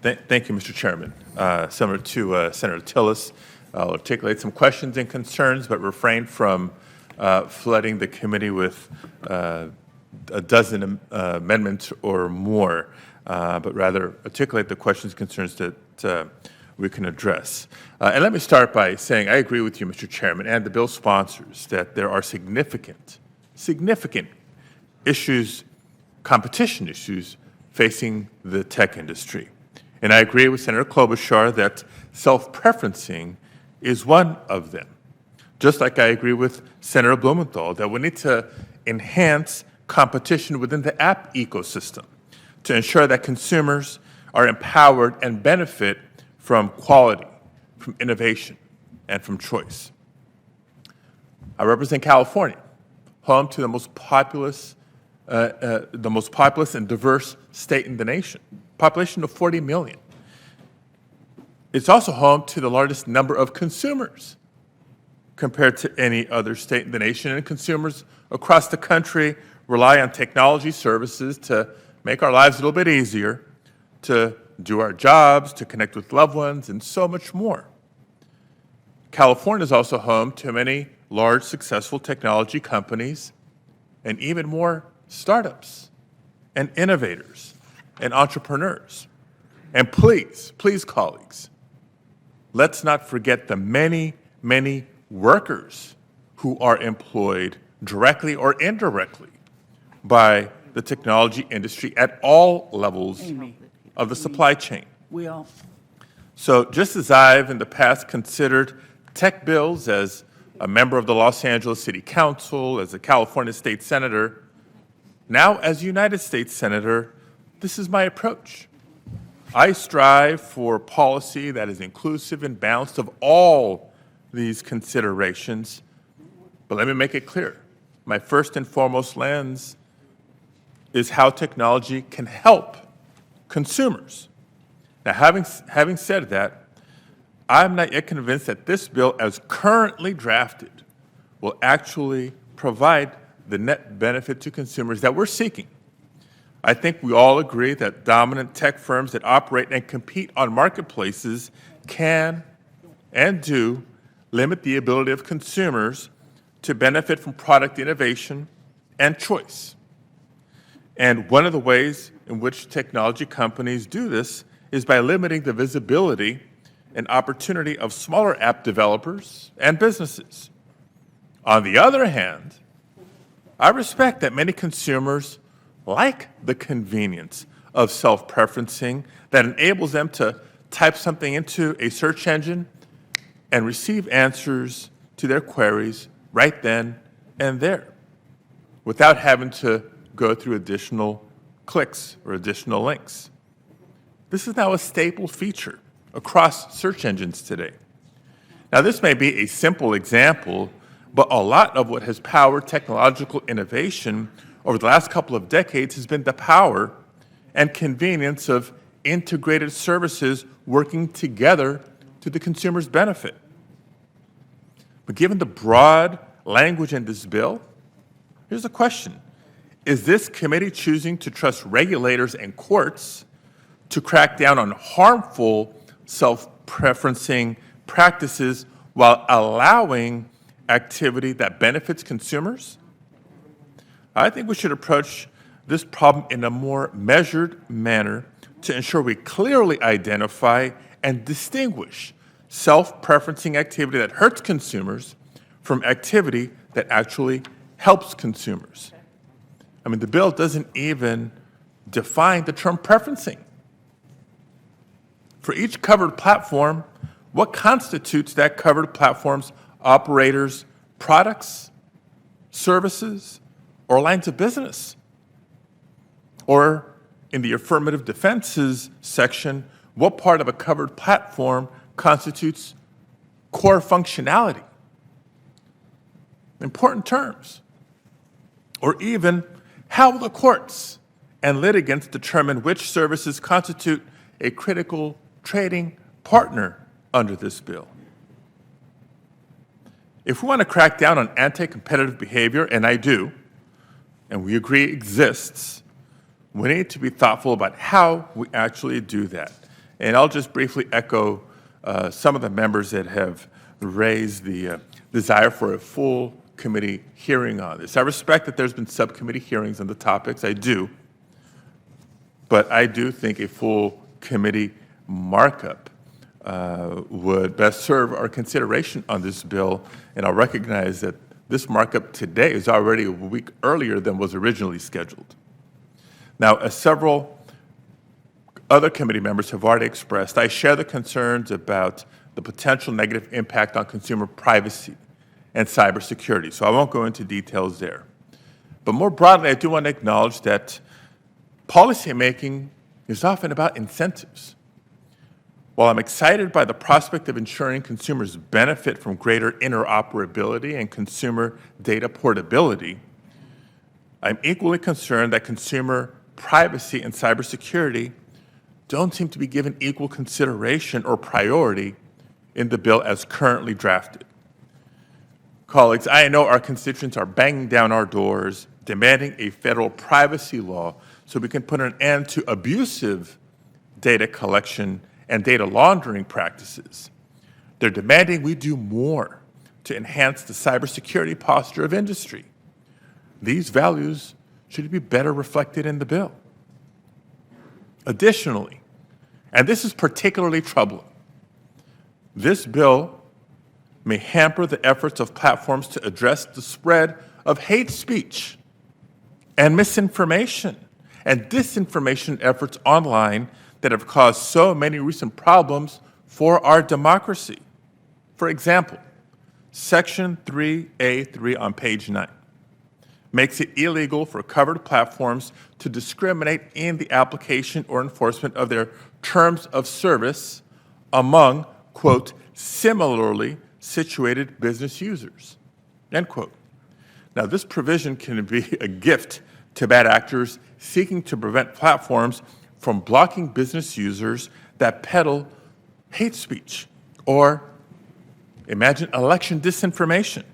Thank you, Mr. Chairman. Similar to Senator Tillis, I'll articulate some questions and concerns, but refrain from flooding the committee with a dozen amendments or more, but rather articulate the questions and concerns that we can address. And let me start by saying I agree with you, Mr. Chairman, and the bill sponsors that there are significant issues, competition issues, facing the tech industry. And I agree with Senator Klobuchar that self-preferencing is one of them. Just like I agree with Senator Blumenthal that we need to enhance competition within the app ecosystem to ensure that consumers are empowered and benefit from quality, from innovation, and from choice. I represent California, home to the most populous and diverse state in the nation, population of 40 million. It's also home to the largest number of consumers compared to any other state in the nation, and consumers across the country rely on technology services to make our lives a little bit easier, to do our jobs, to connect with loved ones, and so much more. California is also home to many large, successful technology companies and even more startups and innovators and entrepreneurs. And please, colleagues, let's not forget the many workers who are employed directly or indirectly by the technology industry at all levels of the supply chain. So just as I've in the past considered tech bills as a member of the Los Angeles City Council, as a California state senator, now as a United States Senator, this is my approach. I strive for policy that is inclusive and balanced of all these considerations. But let me make it clear. My first and foremost lens is how technology can help consumers. Now, having said that, I'm not yet convinced that this bill, as currently drafted, will actually provide the net benefit to consumers that we're seeking. I think we all agree that dominant tech firms that operate and compete on marketplaces can and do limit the ability of consumers to benefit from product innovation and choice. And one of the ways in which technology companies do this is by limiting the visibility and opportunity of smaller app developers and businesses. On the other hand, I respect that many consumers like the convenience of self-preferencing that enables them to type something into a search engine and receive answers to their queries right then and there without having to go through additional clicks or additional links. This is now a staple feature across search engines today. Now, this may be a simple example, but a lot of what has powered technological innovation over the last couple of decades has been the power and convenience of integrated services working together to the consumer's benefit. But given the broad language in this bill, here's a question. Is this committee choosing to trust regulators and courts to crack down on harmful self-preferencing practices while allowing activity that benefits consumers? I think we should approach this problem in a more measured manner to ensure we clearly identify and distinguish self-preferencing activity that hurts consumers from activity that actually helps consumers. I mean, the bill doesn't even define the term preferencing. For each covered platform, what constitutes that covered platform's operators' products, services, or lines of business? Or in the affirmative defenses section, what part of a covered platform constitutes core functionality? Important terms. Or even, how will the courts and litigants determine which services constitute a critical trading partner under this bill? If we want to crack down on anti-competitive behavior, and I do, and we agree exists, we need to be thoughtful about how we actually do that. And I'll just briefly echo some of the members that have raised the desire for a full committee hearing on this. I respect that there's been subcommittee hearings on the topics, I do, but I do think a full committee markup would best serve our consideration on this bill, and I'll recognize that this markup today is already a week earlier than was originally scheduled. Now, as several other committee members have already expressed, I share the concerns about the potential negative impact on consumer privacy and cybersecurity, so I won't go into details there. But more broadly, I do want to acknowledge that policymaking is often about incentives. While I'm excited by the prospect of ensuring consumers benefit from greater interoperability and consumer data portability, I'm equally concerned that consumer privacy and cybersecurity don't seem to be given equal consideration or priority in the bill as currently drafted. Colleagues, I know our constituents are banging down our doors, demanding a federal privacy law so we can put an end to abusive data collection and data laundering practices. They're demanding we do more to enhance the cybersecurity posture of industry. These values should be better reflected in the bill. Additionally, and this is particularly troubling, this bill may hamper the efforts of platforms to address the spread of hate speech and misinformation and disinformation efforts online that have caused so many recent problems for our democracy. For example, Section 3A3 on page 9 makes it illegal for covered platforms to discriminate in the application or enforcement of their terms of service among, quote, similarly situated business users, end quote. Now, this provision can be a gift to bad actors seeking to prevent platforms from blocking business users that peddle hate speech or, imagine, election disinformation.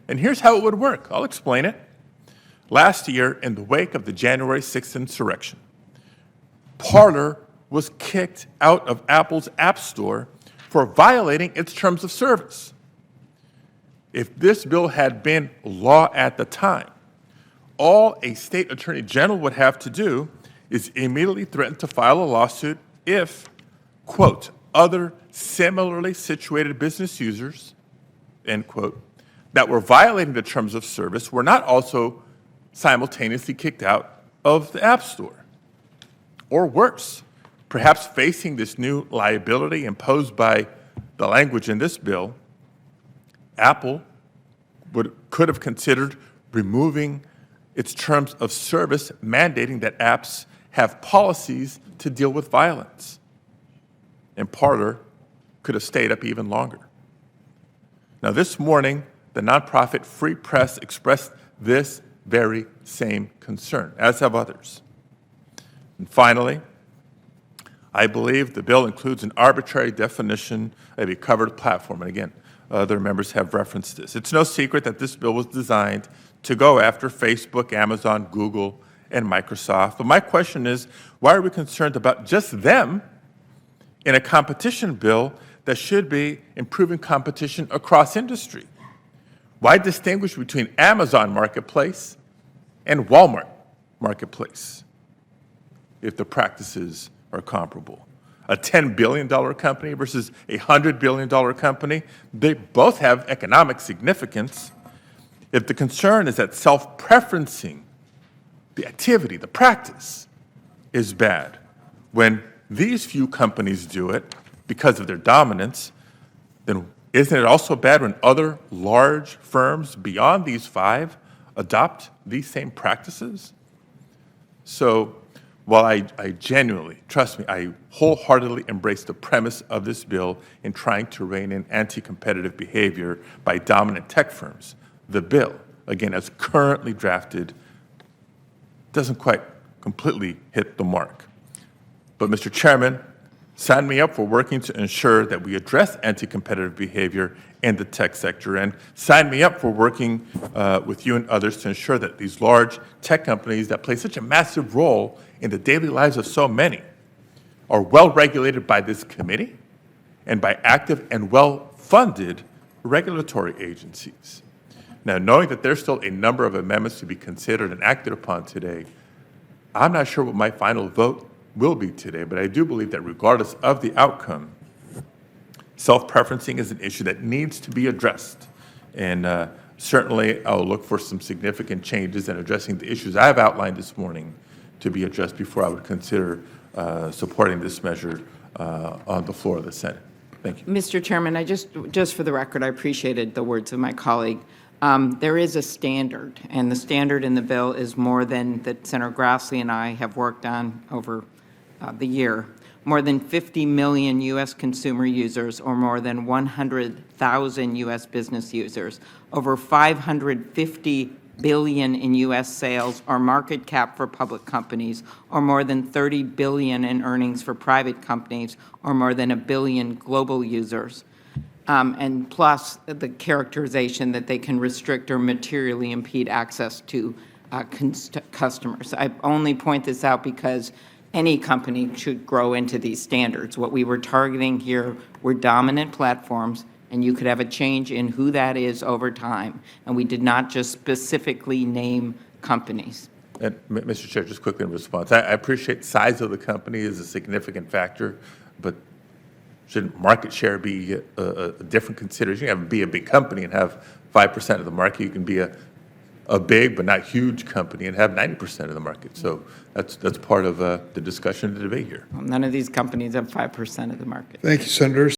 And here's how it would work. I'll explain it. Last year, in the wake of the January 6th insurrection, Parler was kicked out of Apple's App Store for violating its terms of service. If this bill had been law at the time, all a state attorney general would have to do is immediately threaten to file a lawsuit if, quote, other similarly situated business users, end quote, that were violating the terms of service were not also simultaneously kicked out of the App Store. Or worse, perhaps facing this new liability imposed by the language in this bill, Apple could have considered removing its terms of service mandating that apps have policies to deal with violence. And Parler could have stayed up even longer. Now, this morning, the nonprofit Free Press expressed this very same concern, as have others. And finally, I believe the bill includes an arbitrary definition of a covered platform. And again, other members have referenced this. It's no secret that this bill was designed to go after Facebook, Amazon, Google, and Microsoft. But my question is, why are we concerned about just them in a competition bill that should be improving competition across industry? Why distinguish between Amazon Marketplace and Walmart Marketplace if the practices are comparable? A $10 billion company versus a $100 billion company, they both have economic significance. If the concern is that self-preferencing the activity, the practice, is bad, when these few companies do it because of their dominance, then isn't it also bad when other large firms beyond these five adopt these same practices? So while I genuinely, trust me, I wholeheartedly embrace the premise of this bill in trying to rein in anti-competitive behavior by dominant tech firms, the bill, again, as currently drafted, doesn't quite completely hit the mark. But Mr. Chairman, sign me up for working to ensure that we address anti-competitive behavior in the tech sector, and sign me up for working with you and others to ensure that these large tech companies that play such a massive role in the daily lives of so many are well-regulated by this committee and by active and well-funded regulatory agencies. Now, knowing that there's still a number of amendments to be considered and acted upon today, I'm not sure what my final vote will be today, but I do believe that regardless of the outcome, self-preferencing is an issue that needs to be addressed. And certainly, I'll look for some significant changes in addressing the issues I've outlined this morning to be addressed before I would consider supporting this measure on the floor of the Senate. Thank you. Mr. Chairman, just for the record, I appreciated the words of my colleague. There is a standard, and the standard in the bill is more than that Senator Grassley and I have worked on over the year. More than 50 million U.S. consumer users, or more than 100,000 U.S. business users, over 550 billion in U.S. sales or market cap for public companies, or more than 30 billion in earnings for private companies, or more than a billion global users. And plus the characterization that they can restrict or materially impede access to customers. I only point this out because any company should grow into these standards. What we were targeting here were dominant platforms, and you could have a change in who that is over time. And we did not just specifically name companies. And Mr. Chair, just quickly in response, I appreciate the size of the company is a significant factor, but shouldn't market share be a different consideration? You can be a big company and have 5% of the market. You can be a big but not huge company and have 90% of the market. So that's part of the discussion and the debate here. Well, none of these companies have 5% of the market. Thank you, Senator.